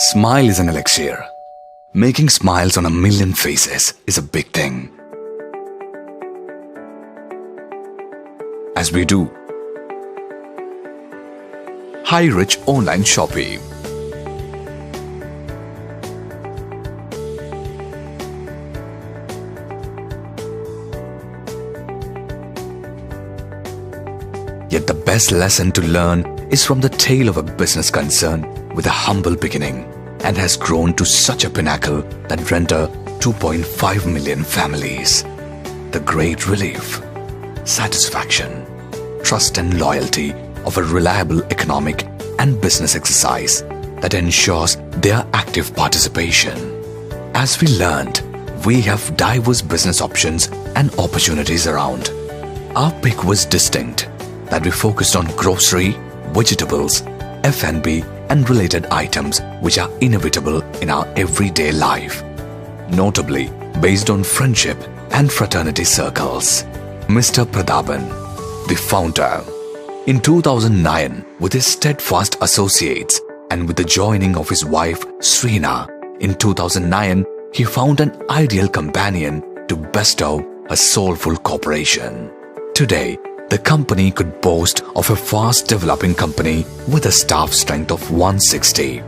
Smile is an elixir. Making smiles on a million faces is a big thing. As we do. Highrich online shoppe. Yet the best lesson to learn is from the tale of a business concern with a humble beginning and has grown to such a pinnacle that render 2.5 million families. The great relief, satisfaction, trust and loyalty of a reliable economic and business exercise that ensures their active participation. As we learned, we have diverse business options and opportunities around. Our pick was distinct, that we focused on grocery, vegetables, F&B and related items which are inevitable in our everyday life, notably based on friendship and fraternity circles. Mr. Prathapan, the founder, in 2009, with his steadfast associates and with the joining of his wife Sreena, in 2009, he found an ideal companion to bestow a soulful corporation. Today, the company could boast of a fast developing company with a staff strength of 160,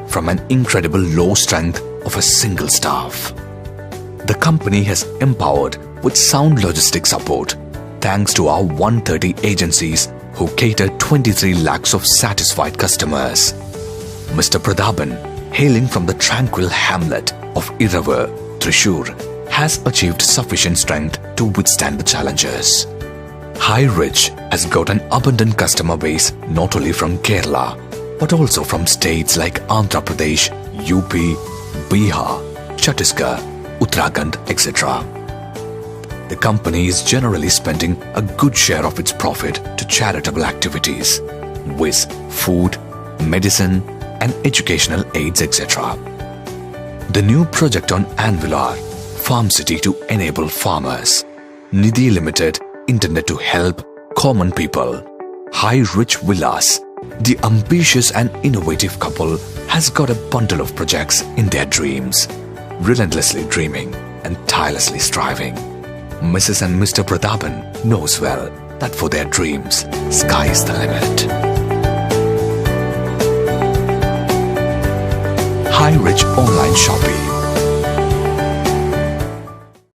from an incredible low strength of a single staff. The company has empowered with sound logistic support thanks to our 130 agencies who cater 23 lakhs of satisfied customers. Mr. Prathapan, hailing from the tranquil hamlet of Iravar, Thrissur, has achieved sufficient strength to withstand the challenges. Highrich has got an abundant customer base not only from Kerala, but also from states like Andhra Pradesh, UP, Bihar, Chhattisgarh, Uttarakhand, etc. The company is generally spending a good share of its profit to charitable activities, with food, medicine, and educational aids, etc. The new project on Anvilar, Farm City to enable farmers, Nidhi Limited, intended to help common people. Highrich Villas, the ambitious and innovative couple, has got a bundle of projects in their dreams, relentlessly dreaming and tirelessly striving. Mrs. and Mr. Prathapan knows well that for their dreams, sky is the limit. Highrich online shoppe.